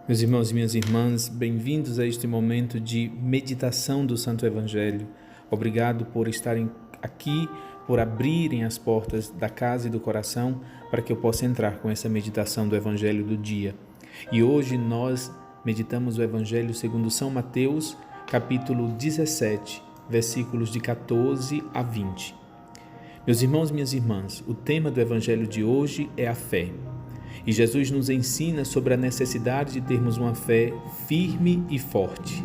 Meus irmãos e minhas irmãs, bem-vindos a este momento de meditação do Santo Evangelho. Obrigado por estarem aqui, por abrirem as portas da casa e do coração para que eu possa entrar com essa meditação do Evangelho do dia. E hoje nós meditamos o Evangelho segundo São Mateus, capítulo 17, versículos de 14 a 20. Meus irmãos e minhas irmãs, o tema do Evangelho de hoje é a fé. E Jesus nos ensina sobre a necessidade de termos uma fé firme e forte.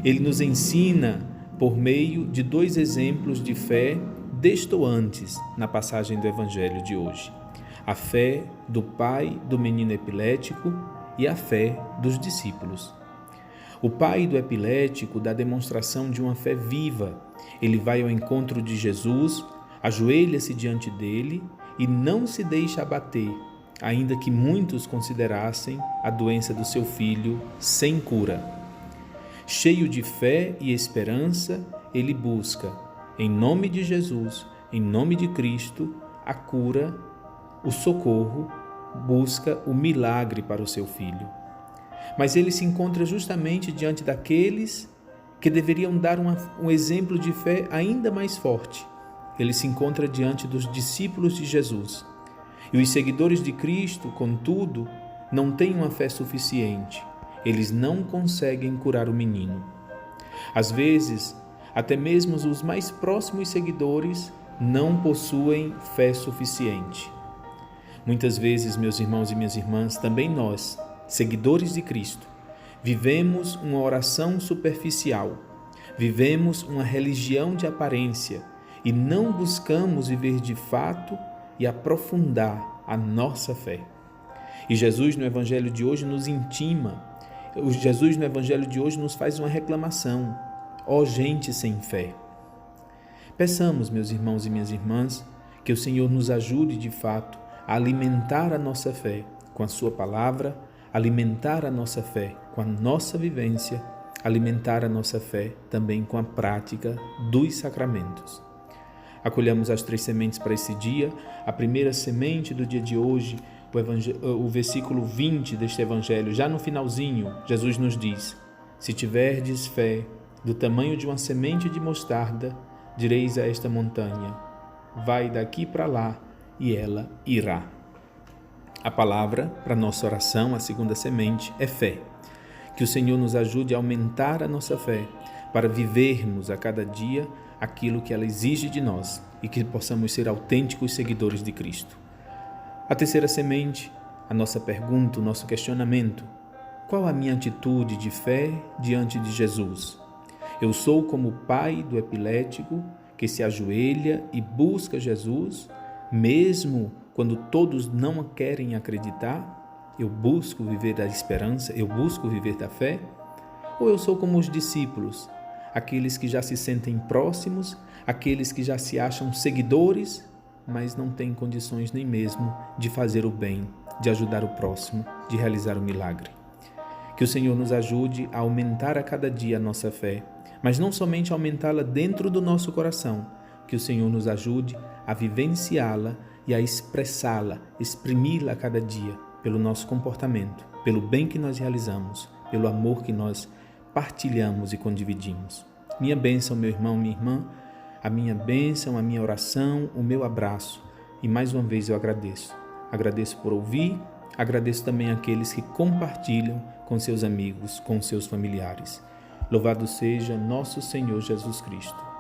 Ele nos ensina por meio de dois exemplos de fé destoantes na passagem do Evangelho de hoje. A fé do pai do menino epilético e a fé dos discípulos. O pai do epilético dá demonstração de uma fé viva. Ele vai ao encontro de Jesus, ajoelha-se diante dele e não se deixa abater, ainda que muitos considerassem a doença do seu filho sem cura. Cheio de fé e esperança, ele busca, em nome de Jesus, em nome de Cristo, a cura, o socorro, busca o milagre para o seu filho. Mas ele se encontra justamente diante daqueles que deveriam dar um exemplo de fé ainda mais forte. Ele se encontra diante dos discípulos de Jesus. E os seguidores de Cristo, contudo, não têm uma fé suficiente. Eles não conseguem curar o menino. Às vezes, até mesmo os mais próximos seguidores não possuem fé suficiente. Muitas vezes, meus irmãos e minhas irmãs, também nós, seguidores de Cristo, vivemos uma oração superficial, vivemos uma religião de aparência e não buscamos viver de fato e aprofundar a nossa fé. E Jesus no Evangelho de hoje nos intima, Jesus no Evangelho de hoje nos faz uma reclamação: ó gente sem fé. Peçamos, meus irmãos e minhas irmãs, que o Senhor nos ajude de fato a alimentar a nossa fé com a sua palavra, alimentar a nossa fé com a nossa vivência, alimentar a nossa fé também com a prática dos sacramentos. Acolhamos as 3 sementes para esse dia. A primeira semente do dia de hoje, o versículo 20 deste Evangelho, já no finalzinho, Jesus nos diz: se tiverdes fé do tamanho de uma semente de mostarda, direis a esta montanha: vai daqui para lá, e ela irá. A palavra para nossa oração, a segunda semente, é fé. Que o Senhor nos ajude a aumentar a nossa fé, para vivermos a cada dia aquilo que ela exige de nós e que possamos ser autênticos seguidores de Cristo. A terceira semente, a nossa pergunta, o nosso questionamento: qual a minha atitude de fé diante de Jesus? Eu sou como o pai do epilético que se ajoelha e busca Jesus, mesmo quando todos não querem acreditar? Eu busco viver da esperança, eu busco viver da fé? Ou eu sou como os discípulos, aqueles que já se sentem próximos, aqueles que já se acham seguidores, mas não têm condições nem mesmo de fazer o bem, de ajudar o próximo, de realizar o milagre? Que o Senhor nos ajude a aumentar a cada dia a nossa fé, mas não somente aumentá-la dentro do nosso coração, que o Senhor nos ajude a vivenciá-la e a expressá-la, exprimi-la a cada dia, pelo nosso comportamento, pelo bem que nós realizamos, pelo amor que nós partilhamos e condividimos. Minha bênção, meu irmão, minha irmã, a minha bênção, a minha oração, o meu abraço. E mais uma vez eu agradeço. Agradeço por ouvir, agradeço também àqueles que compartilham com seus amigos, com seus familiares. Louvado seja nosso Senhor Jesus Cristo.